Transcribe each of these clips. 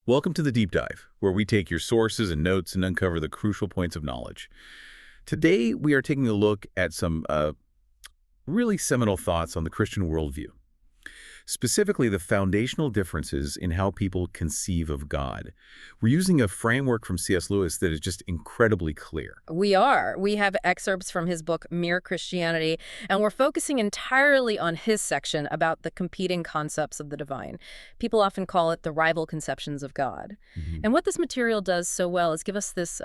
Welcome to the Deep Dive, where we take your sources and notes and uncover the crucial points of knowledge. Today, we are taking a look at some really seminal thoughts on the Christian worldview, specifically the foundational differences in how people conceive of God. We're using a framework from C.S. Lewis that is just incredibly clear. We are. We have excerpts from his book, Mere Christianity, and we're focusing entirely on his section about the competing concepts of the divine. People often call it the rival conceptions of God. And what this material does so well is give us this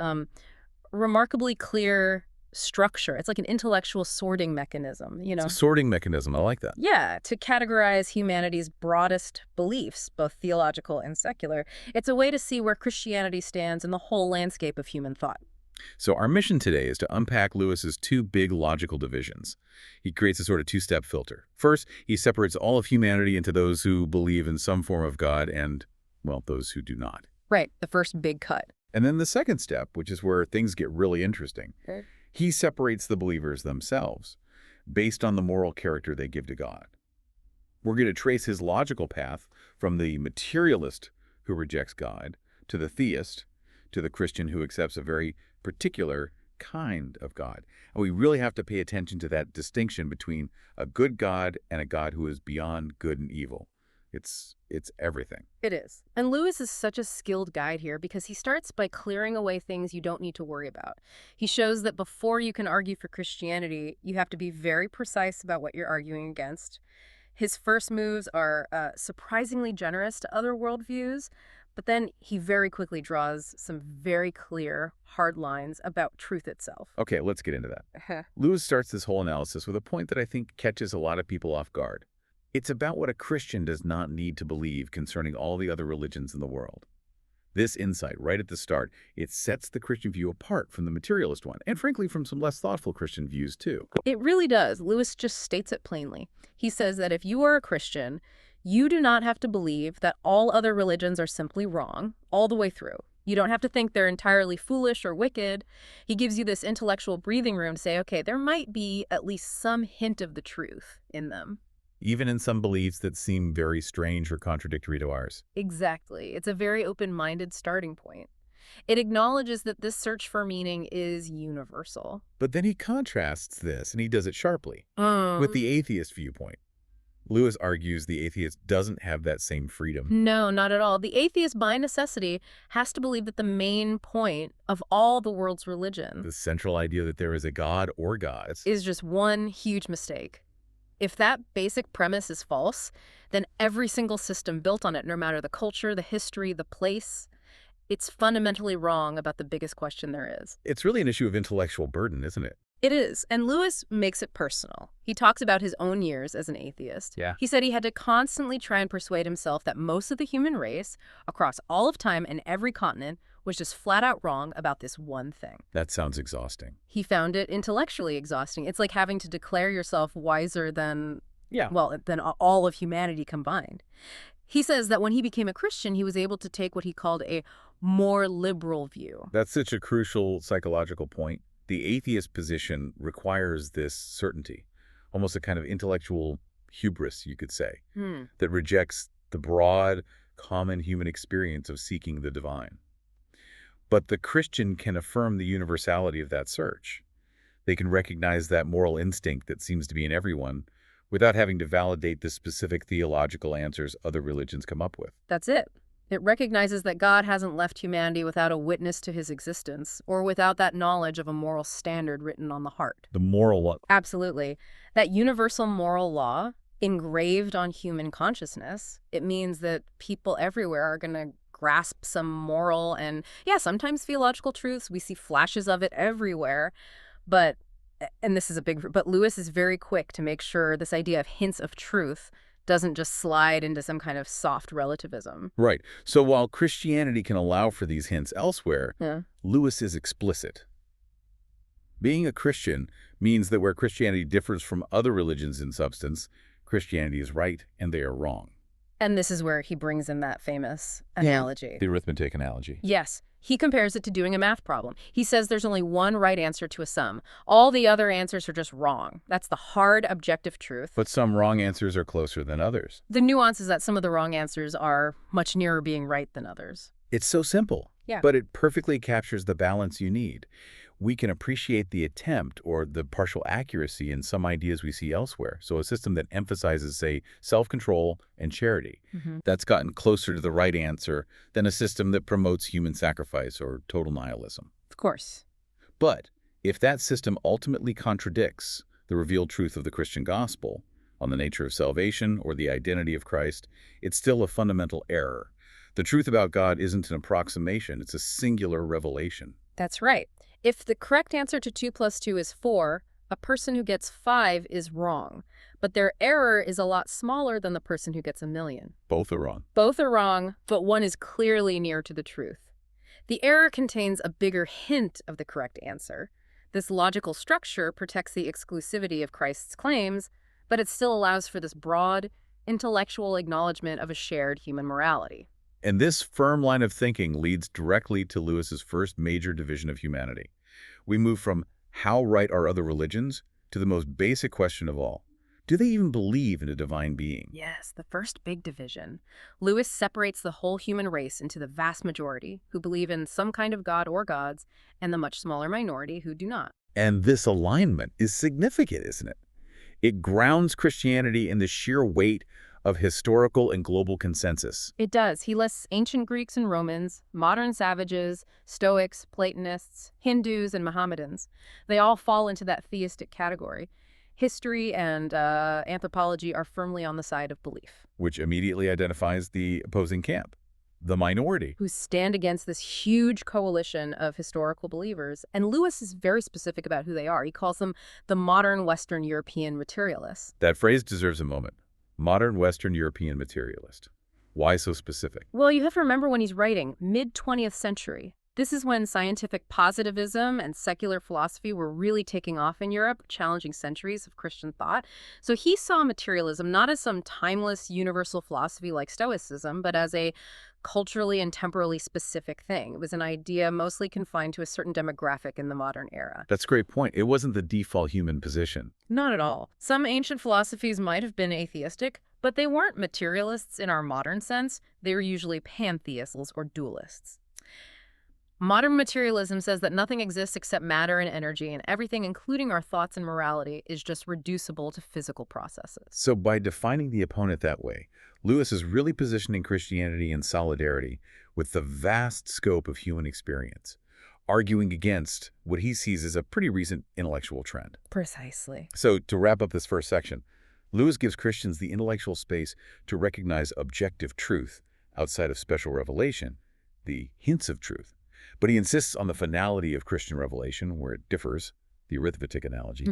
remarkably clear structure. It's like an intellectual sorting mechanism, you know? It's a sorting mechanism. I like that. Yeah, to categorize humanity's broadest beliefs, both theological and secular. It's a way to see where Christianity stands in the whole landscape of human thought. So our mission today is to unpack Lewis's two big logical divisions. He creates a sort of two-step filter. First, he separates all of humanity into those who believe in some form of God and, well, those who do not. Right, the first big cut. And then the second step, which is where things get really interesting. Okay. He separates the believers themselves based on the moral character they give to God. We're going to trace his logical path from the materialist who rejects God to the theist to the Christian who accepts a very particular kind of God. And we really have to pay attention to that distinction between a good God and a God who is beyond good and evil. It's everything. It is. And Lewis is such a skilled guide here because he starts by clearing away things you don't need to worry about. He shows that before you can argue for Christianity, you have to be very precise about what you're arguing against. His first moves are surprisingly generous to other worldviews, but then he very quickly draws some very clear, hard lines about truth itself. Okay, let's get into that. Lewis starts this whole analysis with a point that I think catches a lot of people off guard. It's about what a Christian does not need to believe concerning all the other religions in the world. This insight, right at the start, it sets the Christian view apart from the materialist one, and frankly from some less thoughtful Christian views too. It really does. Lewis just states it plainly. He says that if you are a Christian, you do not have to believe that all other religions are simply wrong all the way through. You don't have to think they're entirely foolish or wicked. He gives you this intellectual breathing room to say, okay, there might be at least some hint of the truth in them. Even in some beliefs that seem very strange or contradictory to ours. Exactly. It's a very open-minded starting point. It acknowledges that this search for meaning is universal. But then he contrasts this, and he does it sharply, with the atheist viewpoint. Lewis argues the atheist doesn't have that same freedom. No, not at all. The atheist, by necessity, has to believe that the main point of all the world's religions, The central idea that there is a God or gods, is just one huge mistake. If that basic premise is false, then every single system built on it, no matter the culture, the history, the place, it's fundamentally wrong about the biggest question there is. It's really an issue of intellectual burden, isn't it? It is, and Lewis makes it personal. He talks about his own years as an atheist. Yeah. He said he had to constantly try and persuade himself that most of the human race, across all of time and every continent, was just flat out wrong about this one thing. That sounds exhausting. He found it intellectually exhausting. It's like having to declare yourself wiser than, than all of humanity combined. He says that when he became a Christian, he was able to take what he called a more liberal view. That's such a crucial psychological point. The atheist position requires this certainty, almost a kind of intellectual hubris, you could say, that rejects the broad, common human experience of seeking the divine. But the Christian can affirm the universality of that search. They can recognize that moral instinct that seems to be in everyone without having to validate the specific theological answers other religions come up with. That's it. It recognizes that God hasn't left humanity without a witness to his existence or without that knowledge of a moral standard written on the heart. The moral law. Absolutely. That universal moral law engraved on human consciousness, it means that people everywhere are going to grasp some moral and, sometimes theological truths. We see flashes of it everywhere. But Lewis is very quick to make sure this idea of hints of truth doesn't just slide into some kind of soft relativism. Right. So while Christianity can allow for these hints elsewhere, Lewis is explicit. Being a Christian means that where Christianity differs from other religions in substance, Christianity is right and they are wrong. And this is where he brings in that famous analogy. The arithmetic analogy. Yes. He compares it to doing a math problem. He says there's only one right answer to a sum. All the other answers are just wrong. That's the hard, objective truth. But some wrong answers are closer than others. The nuance is that some of the wrong answers are much nearer being right than others. It's so simple, but it perfectly captures the balance you need. We can appreciate the attempt or the partial accuracy in some ideas we see elsewhere. So a system that emphasizes, say, self-control and charity, that's gotten closer to the right answer than a system that promotes human sacrifice or total nihilism. Of course. But if that system ultimately contradicts the revealed truth of the Christian gospel on the nature of salvation or the identity of Christ, it's still a fundamental error. The truth about God isn't an approximation, it's a singular revelation. That's right. If the correct answer to 2 + 2 is 4, a person who gets 5 is wrong. But their error is a lot smaller than the person who gets 1,000,000. Both are wrong. Both are wrong, but one is clearly near to the truth. The error contains a bigger hint of the correct answer. This logical structure protects the exclusivity of Christ's claims, but it still allows for this broad, intellectual acknowledgement of a shared human morality. And this firm line of thinking leads directly to Lewis's first major division of humanity. We move from how right are other religions to the most basic question of all. Do they even believe in a divine being? Yes, the first big division. Lewis separates the whole human race into the vast majority, who believe in some kind of god or gods, and the much smaller minority who do not. And this alignment is significant, isn't it? It grounds Christianity in the sheer weight of historical and global consensus. It does. He lists ancient Greeks and Romans, modern savages, Stoics, Platonists, Hindus, and Mohammedans. They all fall into that theistic category. History and anthropology are firmly on the side of belief. Which immediately identifies the opposing camp, the minority. Who stand against this huge coalition of historical believers. And Lewis is very specific about who they are. He calls them the modern Western European materialists. That phrase deserves a moment. Modern Western European materialist. Why so specific? Well, you have to remember when he's writing, mid-20th century. This is when scientific positivism and secular philosophy were really taking off in Europe, challenging centuries of Christian thought. So he saw materialism not as some timeless universal philosophy like Stoicism, but as a culturally and temporally specific thing. It was an idea mostly confined to a certain demographic in the modern era. That's a great point. It wasn't the default human position. Not at all. Some ancient philosophies might have been atheistic, but they weren't materialists in our modern sense. They were usually pantheists or dualists. Modern materialism says that nothing exists except matter and energy, and everything, including our thoughts and morality, is just reducible to physical processes. So by defining the opponent that way, Lewis is really positioning Christianity in solidarity with the vast scope of human experience, arguing against what he sees as a pretty recent intellectual trend. Precisely. So to wrap up this first section, Lewis gives Christians the intellectual space to recognize objective truth outside of special revelation, the hints of truth. But he insists on the finality of Christian revelation, where it differs, the arithmetic analogy.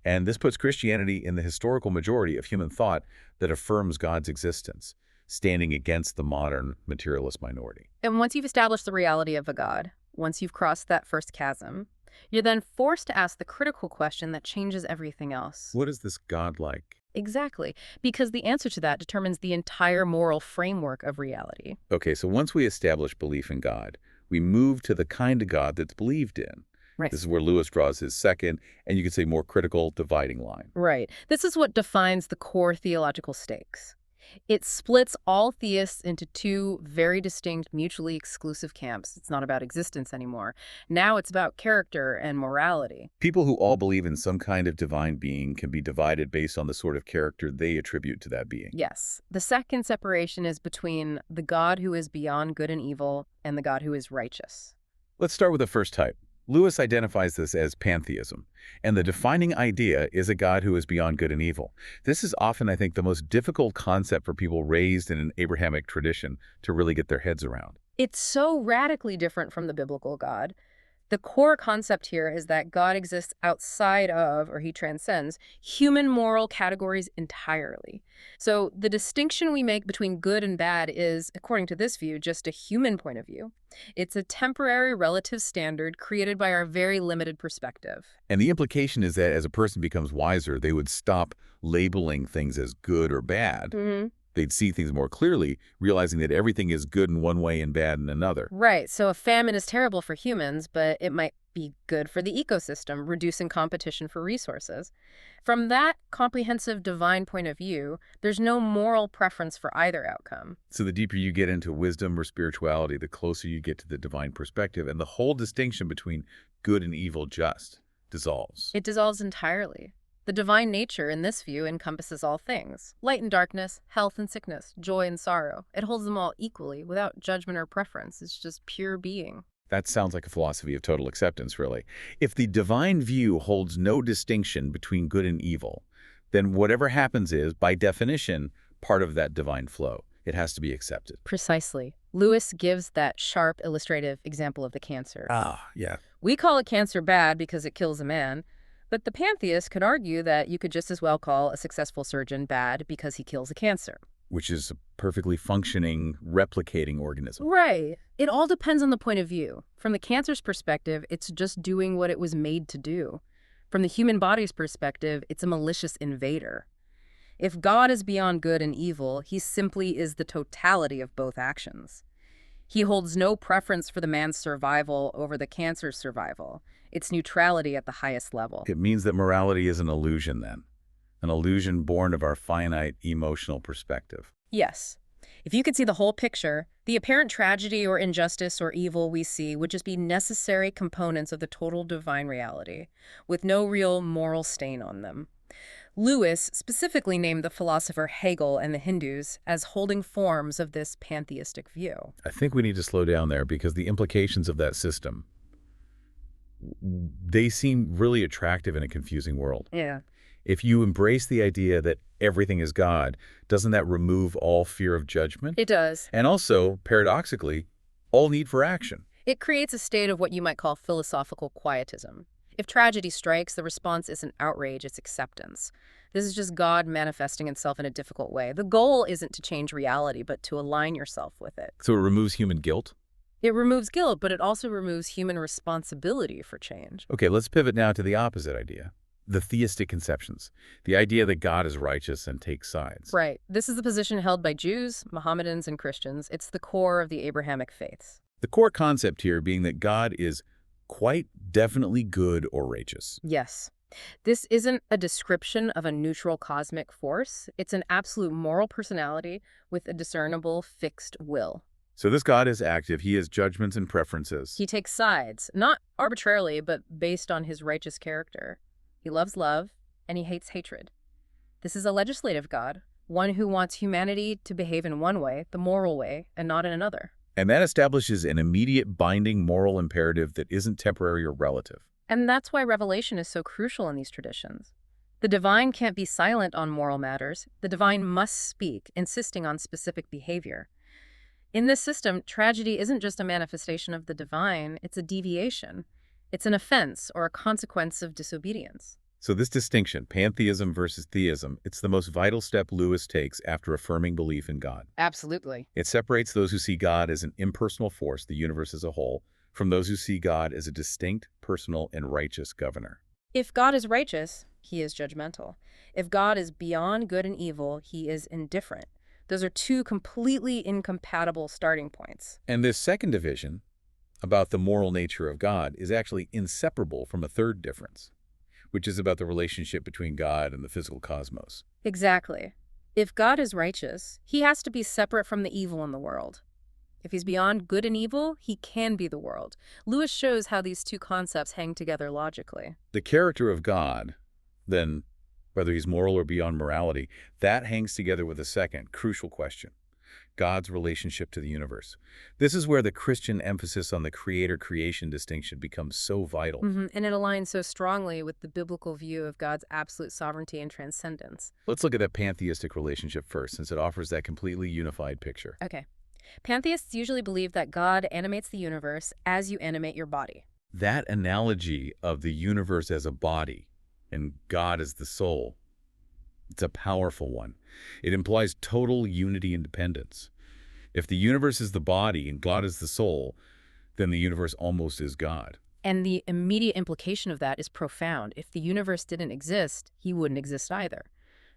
And this puts Christianity in the historical majority of human thought that affirms God's existence, standing against the modern materialist minority. And once you've established the reality of a God, once you've crossed that first chasm, you're then forced to ask the critical question that changes everything else. What is this God like? Exactly, because the answer to that determines the entire moral framework of reality. Okay, so once we establish belief in God, we move to the kind of God that's believed in. Right. This is where Lewis draws his second, and you could say more critical, dividing line. Right. This is what defines the core theological stakes. It splits all theists into two very distinct, mutually exclusive camps. It's not about existence anymore. Now it's about character and morality. People who all believe in some kind of divine being can be divided based on the sort of character they attribute to that being. Yes. The second separation is between the God who is beyond good and evil and the God who is righteous. Let's start with the first type. Lewis identifies this as pantheism, and the defining idea is a God who is beyond good and evil. This is often, I think, the most difficult concept for people raised in an Abrahamic tradition to really get their heads around. It's so radically different from the biblical God. The core concept here is that God exists outside of, or he transcends, human moral categories entirely. So the distinction we make between good and bad is, according to this view, just a human point of view. It's a temporary relative standard created by our very limited perspective. And the implication is that as a person becomes wiser, they would stop labeling things as good or bad They'd see things more clearly, realizing that everything is good in one way and bad in another. Right, so a famine is terrible for humans, but it might be good for the ecosystem, reducing competition for resources. From that comprehensive divine point of view, there's no moral preference for either outcome. So the deeper you get into wisdom or spirituality, the closer you get to the divine perspective, and the whole distinction between good and evil just dissolves. It dissolves entirely. The divine nature in this view encompasses all things: light and darkness, health and sickness, joy and sorrow. It holds them all equally, without judgment or preference. It's just pure being. That sounds like a philosophy of total acceptance, really. If the divine view holds no distinction between good and evil, then whatever happens is, by definition, part of that divine flow. It has to be accepted. Precisely. Lewis gives that sharp, illustrative example of the cancer. Ah, yeah. We call a cancer bad because it kills a man, but the pantheists could argue that you could just as well call a successful surgeon bad because he kills a cancer. Which is a perfectly functioning, replicating organism. Right. It all depends on the point of view. From the cancer's perspective, it's just doing what it was made to do. From the human body's perspective, it's a malicious invader. If God is beyond good and evil, he simply is the totality of both actions. He holds no preference for the man's survival over the cancer's survival. It's neutrality at the highest level. It means that morality is an illusion, then. An illusion born of our finite emotional perspective. Yes. If you could see the whole picture, the apparent tragedy or injustice or evil we see would just be necessary components of the total divine reality, with no real moral stain on them. Lewis specifically named the philosopher Hegel and the Hindus as holding forms of this pantheistic view. I think we need to slow down there because the implications of that system, they seem really attractive in a confusing world. Yeah. If you embrace the idea that everything is God, doesn't that remove all fear of judgment? It does. And also, paradoxically, all need for action. It creates a state of what you might call philosophical quietism. If tragedy strikes, the response isn't outrage, it's acceptance. This is just God manifesting itself in a difficult way. The goal isn't to change reality, but to align yourself with it. So it removes human guilt? It removes guilt, but it also removes human responsibility for change. Okay, let's pivot now to the opposite idea. The theistic conceptions. The idea that God is righteous and takes sides. Right. This is the position held by Jews, Mohammedans, and Christians. It's the core of the Abrahamic faiths. The core concept here being that God is quite definitely good or righteous. Yes. This isn't a description of a neutral cosmic force. It's an absolute moral personality with a discernible, fixed will. So this God is active. He has judgments and preferences. He takes sides, not arbitrarily, but based on his righteous character. He loves love, and he hates hatred. This is a legislative God, one who wants humanity to behave in one way, the moral way, and not in another. And that establishes an immediate binding moral imperative that isn't temporary or relative. And that's why revelation is so crucial in these traditions. The divine can't be silent on moral matters. The divine must speak, insisting on specific behavior. In this system, tragedy isn't just a manifestation of the divine, it's a deviation. It's an offense or a consequence of disobedience. So this distinction, pantheism versus theism, it's the most vital step Lewis takes after affirming belief in God. Absolutely. It separates those who see God as an impersonal force, the universe as a whole, from those who see God as a distinct, personal, and righteous governor. If God is righteous, he is judgmental. If God is beyond good and evil, he is indifferent. Those are two completely incompatible starting points. And this second division, about the moral nature of God, is actually inseparable from a third difference, which is about the relationship between God and the physical cosmos. Exactly. If God is righteous, he has to be separate from the evil in the world. If he's beyond good and evil, he can be the world. Lewis shows how these two concepts hang together logically. The character of God, then, whether he's moral or beyond morality, that hangs together with a second crucial question: God's relationship to the universe. This is where the Christian emphasis on the creator-creation distinction becomes so vital. And it aligns so strongly with the biblical view of God's absolute sovereignty and transcendence. Let's look at that pantheistic relationship first, since it offers that completely unified picture. Okay. Pantheists usually believe that God animates the universe as you animate your body. That analogy of the universe as a body and God as the soul, it's a powerful one. It implies total unity and dependence. If the universe is the body and God is the soul, then the universe almost is God. And the immediate implication of that is profound. If the universe didn't exist, he wouldn't exist either.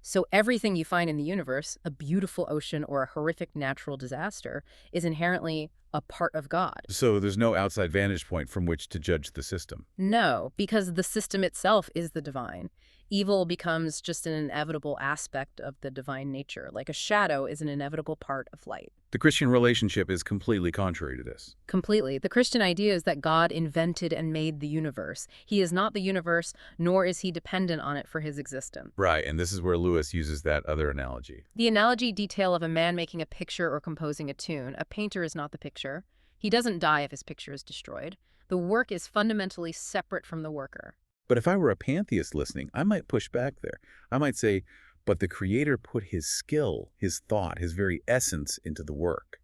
So everything you find in the universe, a beautiful ocean or a horrific natural disaster, is inherently a part of God. So there's no outside vantage point from which to judge the system. No, because the system itself is the divine. Evil becomes just an inevitable aspect of the divine nature, like a shadow is an inevitable part of light. The Christian relationship is completely contrary to this. Completely. The Christian idea is that God invented and made the universe. He is not the universe, nor is he dependent on it for his existence. Right, and this is where Lewis uses that other analogy. The analogy detail of a man making a picture or composing a tune. A painter is not the picture. He doesn't die if his picture is destroyed. The work is fundamentally separate from the worker. But if I were a pantheist listening, I might push back there. I might say, but the Creator put his skill, his thought, his very essence into the work.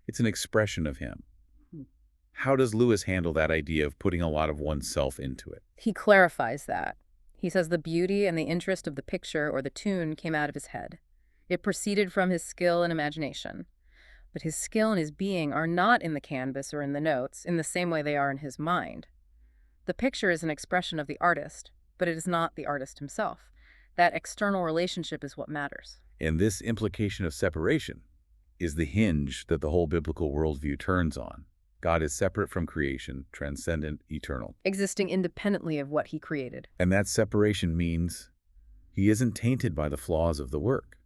It's an expression of him. How does Lewis handle that idea of putting a lot of oneself into it? He clarifies that. He says the beauty and the interest of the picture or the tune came out of his head. It proceeded from his skill and imagination. But his skill and his being are not in the canvas or in the notes in the same way they are in his mind. The picture is an expression of the artist, but it is not the artist himself. That external relationship is what matters. And this implication of separation is the hinge that the whole biblical worldview turns on. God is separate from creation, transcendent, eternal. Existing independently of what he created. And that separation means he isn't tainted by the flaws of the work.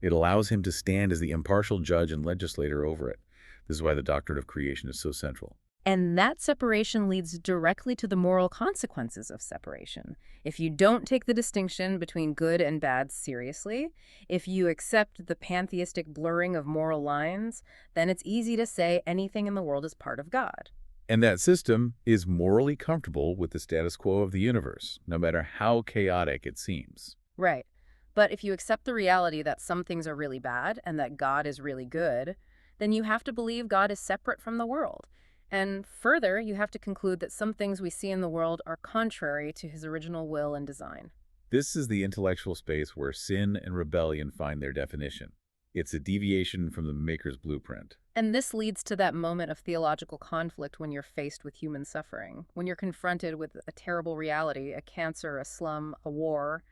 It allows him to stand as the impartial judge and legislator over it. This is why the doctrine of creation is so central. And that separation leads directly to the moral consequences of separation. If you don't take the distinction between good and bad seriously, if you accept the pantheistic blurring of moral lines, then it's easy to say anything in the world is part of God. And that system is morally comfortable with the status quo of the universe, no matter how chaotic it seems. Right. But if you accept the reality that some things are really bad and that God is really good, then you have to believe God is separate from the world. And further, you have to conclude that some things we see in the world are contrary to his original will and design. This is the intellectual space where sin and rebellion find their definition. It's a deviation from the Maker's blueprint. And this leads to that moment of theological conflict when you're faced with human suffering. When you're confronted with a terrible reality, a cancer, a slum, a war,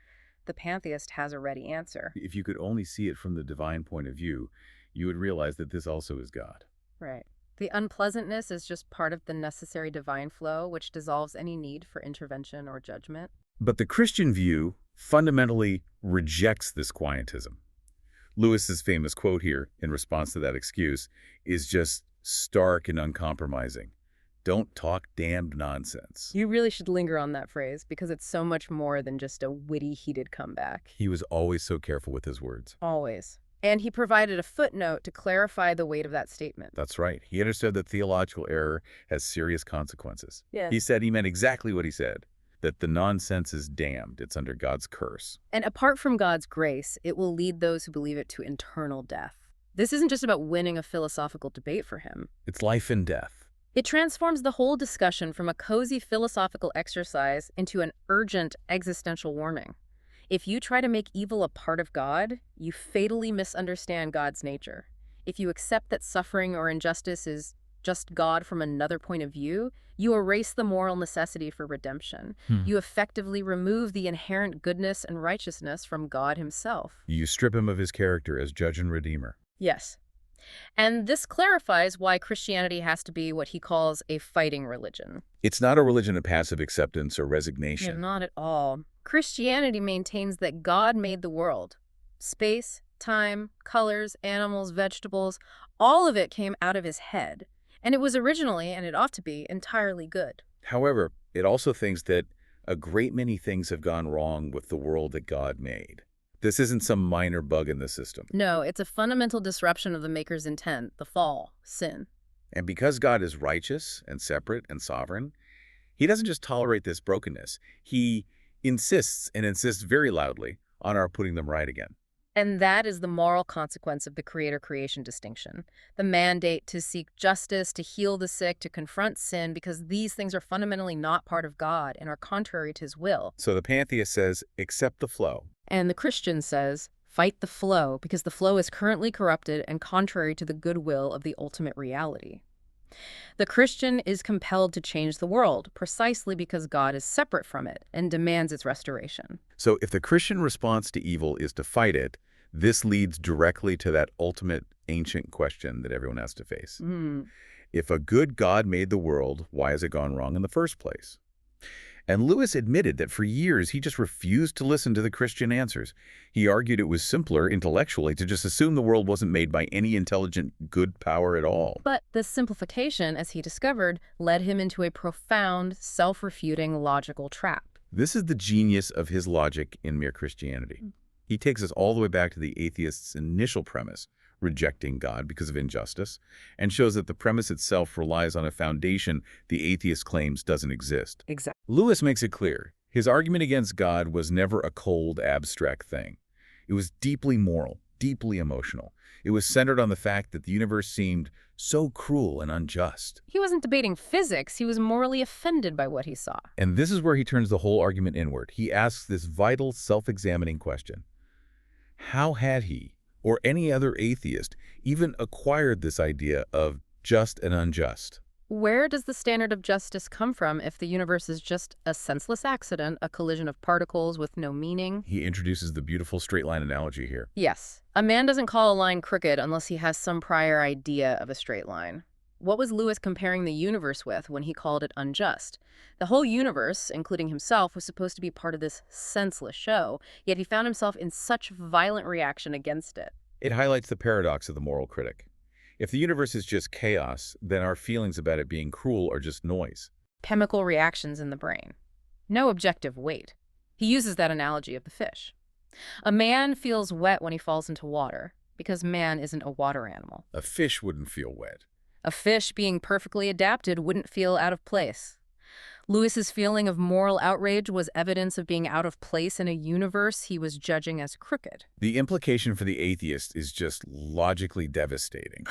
the pantheist has a ready answer. If you could only see it from the divine point of view, you would realize that this also is God. Right. The unpleasantness is just part of the necessary divine flow, which dissolves any need for intervention or judgment. But the Christian view fundamentally rejects this quietism. Lewis's famous quote here, in response to that excuse, is just stark and uncompromising. Don't talk damned nonsense. You really should linger on that phrase, because it's so much more than just a witty, heated comeback. He was always so careful with his words. Always. And he provided a footnote to clarify the weight of that statement. That's right. He understood that theological error has serious consequences. Yeah. He said he meant exactly what he said, that the nonsense is damned. It's under God's curse. And apart from God's grace, it will lead those who believe it to eternal death. This isn't just about winning a philosophical debate for him. It's life and death. It transforms the whole discussion from a cozy philosophical exercise into an urgent existential warning. If you try to make evil a part of God, you fatally misunderstand God's nature. If you accept that suffering or injustice is just God from another point of view, you erase the moral necessity for redemption. You effectively remove the inherent goodness and righteousness from God himself. You strip him of his character as judge and redeemer. Yes. And this clarifies why Christianity has to be what he calls a fighting religion. It's not a religion of passive acceptance or resignation. No, not at all. Christianity maintains that God made the world. Space, time, colors, animals, vegetables, all of it came out of his head. And it was originally, and it ought to be, entirely good. However, it also thinks that a great many things have gone wrong with the world that God made. This isn't some minor bug in the system. No, it's a fundamental disruption of the Maker's intent, the fall, sin. And because God is righteous and separate and sovereign, he doesn't just tolerate this brokenness. He insists, and insists very loudly, on our putting them right again. And that is the moral consequence of the creator-creation distinction. The mandate to seek justice, to heal the sick, to confront sin, because these things are fundamentally not part of God and are contrary to his will. So the pantheist says, accept the flow. And the Christian says, fight the flow, because the flow is currently corrupted and contrary to the goodwill of the ultimate reality. The Christian is compelled to change the world precisely because God is separate from it and demands its restoration. So if the Christian response to evil is to fight it, this leads directly to that ultimate ancient question that everyone has to face. If a good God made the world, why has it gone wrong in the first place? And Lewis admitted that for years he just refused to listen to the Christian answers. He argued it was simpler intellectually to just assume the world wasn't made by any intelligent good power at all. But this simplification, as he discovered, led him into a profound, self-refuting logical trap. This is the genius of his logic in Mere Christianity. He takes us all the way back to the atheist's initial premise, rejecting God because of injustice, and shows that the premise itself relies on a foundation the atheist claims doesn't exist. Exactly. Lewis makes it clear. His argument against God was never a cold, abstract thing. It was deeply moral, deeply emotional. It was centered on the fact that the universe seemed so cruel and unjust. He wasn't debating physics. He was morally offended by what he saw. And this is where he turns the whole argument inward. He asks this vital, self-examining question. How had he, or any other atheist, even acquired this idea of just and unjust? Where does the standard of justice come from if the universe is just a senseless accident, a collision of particles with no meaning? He introduces the beautiful straight line analogy here. Yes. A man doesn't call a line crooked unless he has some prior idea of a straight line. What was Lewis comparing the universe with when he called it unjust? The whole universe, including himself, was supposed to be part of this senseless show, yet he found himself in such violent reaction against it. It highlights the paradox of the moral critic. If the universe is just chaos, then our feelings about it being cruel are just noise. Chemical reactions in the brain. No objective weight. He uses that analogy of the fish. A man feels wet when he falls into water, because man isn't a water animal. A fish wouldn't feel wet. A fish, being perfectly adapted, wouldn't feel out of place. Lewis's feeling of moral outrage was evidence of being out of place in a universe he was judging as crooked. The implication for the atheist is just logically devastating.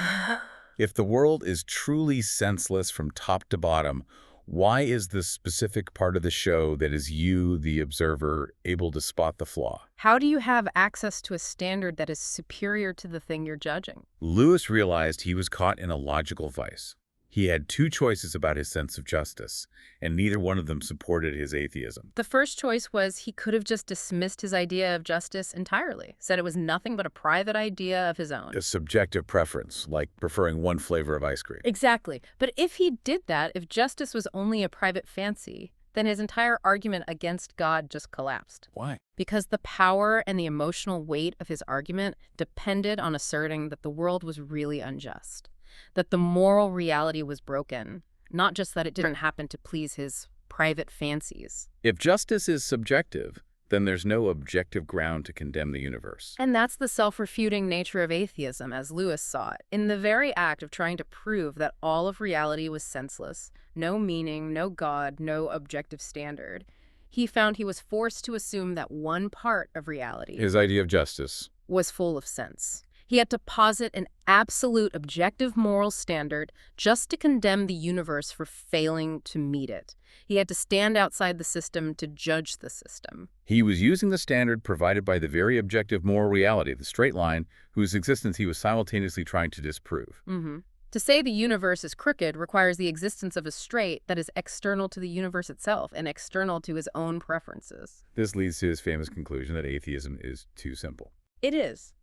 If the world is truly senseless from top to bottom, why is the specific part of the show that is you, the observer, able to spot the flaw? How do you have access to a standard that is superior to the thing you're judging? Lewis realized he was caught in a logical vice. He had two choices about his sense of justice, and neither one of them supported his atheism. The first choice was he could have just dismissed his idea of justice entirely, said it was nothing but a private idea of his own. A subjective preference, like preferring one flavor of ice cream. Exactly. But if he did that, if justice was only a private fancy, then his entire argument against God just collapsed. Why? Because the power and the emotional weight of his argument depended on asserting that the world was really unjust, that the moral reality was broken, not just that it didn't happen to please his private fancies. If justice is subjective, then there's no objective ground to condemn the universe. And that's the self-refuting nature of atheism, as Lewis saw it. In the very act of trying to prove that all of reality was senseless, no meaning, no God, no objective standard, he found he was forced to assume that one part of reality, His idea of justice, was full of sense. He had to posit an absolute objective moral standard just to condemn the universe for failing to meet it. He had to stand outside the system to judge the system. He was using the standard provided by the very objective moral reality, the straight line, whose existence he was simultaneously trying to disprove. To say the universe is crooked requires the existence of a straight that is external to the universe itself and external to his own preferences. This leads to his famous conclusion that atheism is too simple. It is.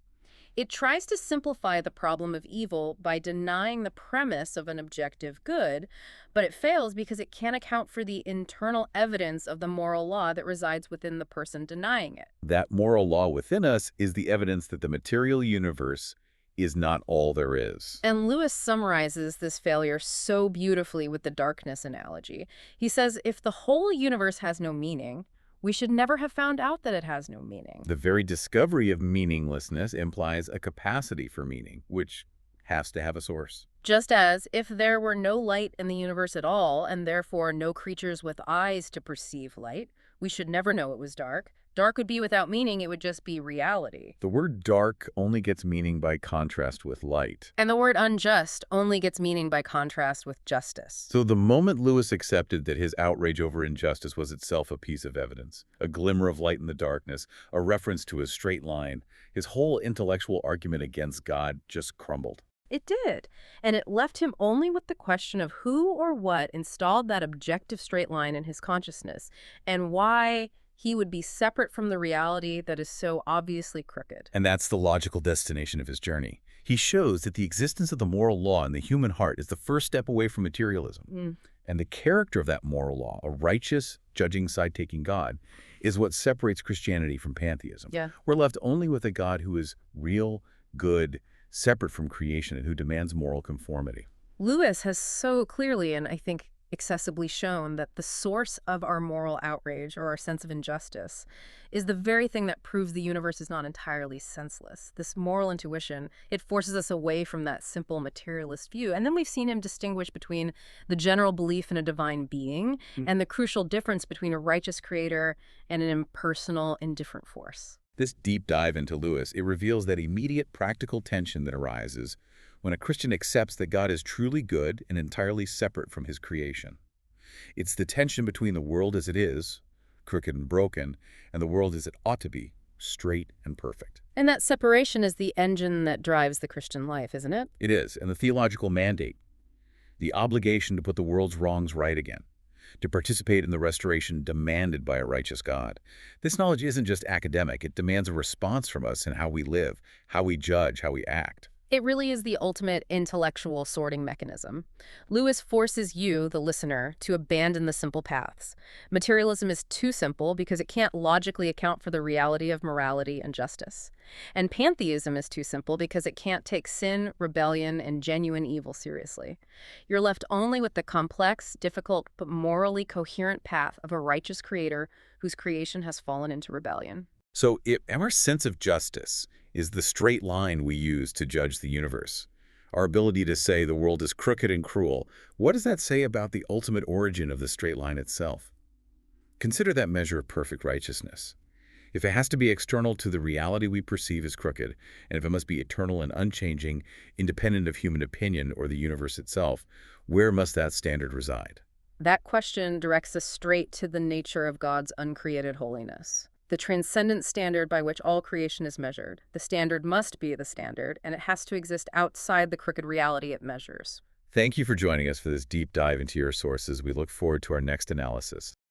It tries to simplify the problem of evil by denying the premise of an objective good, but it fails because it can't account for the internal evidence of the moral law that resides within the person denying it. That moral law within us is the evidence that the material universe is not all there is. And Lewis summarizes this failure so beautifully with the darkness analogy. He says, if the whole universe has no meaning, we should never have found out that it has no meaning. The very discovery of meaninglessness implies a capacity for meaning, which has to have a source. Just as if there were no light in the universe at all, and therefore no creatures with eyes to perceive light, we should never know it was dark. Dark would be without meaning, it would just be reality. The word dark only gets meaning by contrast with light. And the word unjust only gets meaning by contrast with justice. So the moment Lewis accepted that his outrage over injustice was itself a piece of evidence, a glimmer of light in the darkness, a reference to a straight line, his whole intellectual argument against God just crumbled. It did. And it left him only with the question of who or what installed that objective straight line in his consciousness and why he would be separate from the reality that is so obviously crooked. And that's the logical destination of his journey. He shows that the existence of the moral law in the human heart is the first step away from materialism. And the character of that moral law, a righteous, judging, side-taking God, is what separates Christianity from pantheism. Yeah. We're left only with a God who is real, good, separate from creation, and who demands moral conformity. Lewis has so clearly, and I think excessively shown, that the source of our moral outrage or our sense of injustice is the very thing that proves the universe is not entirely senseless. This moral intuition, it forces us away from that simple materialist view. And then we've seen him distinguish between the general belief in a divine being and the crucial difference between a righteous creator and an impersonal, indifferent force. This deep dive into Lewis, it reveals that immediate practical tension that arises when a Christian accepts that God is truly good and entirely separate from his creation. It's the tension between the world as it is, crooked and broken, and the world as it ought to be, straight and perfect. And that separation is the engine that drives the Christian life, isn't it? It is, and the theological mandate, the obligation to put the world's wrongs right again, to participate in the restoration demanded by a righteous God. This knowledge isn't just academic. It demands a response from us in how we live, how we judge, how we act. It really is the ultimate intellectual sorting mechanism. Lewis forces you, the listener, to abandon the simple paths. Materialism is too simple because it can't logically account for the reality of morality and justice. And pantheism is too simple because it can't take sin, rebellion, and genuine evil seriously. You're left only with the complex, difficult, but morally coherent path of a righteous creator whose creation has fallen into rebellion. So if our sense of justice is the straight line we use to judge the universe, our ability to say the world is crooked and cruel, what does that say about the ultimate origin of the straight line itself? Consider that measure of perfect righteousness. If it has to be external to the reality we perceive as crooked, and if it must be eternal and unchanging, independent of human opinion or the universe itself, where must that standard reside? That question directs us straight to the nature of God's uncreated holiness, the transcendent standard by which all creation is measured. The standard must be the standard, and it has to exist outside the crooked reality it measures. Thank you for joining us for this deep dive into your sources. We look forward to our next analysis.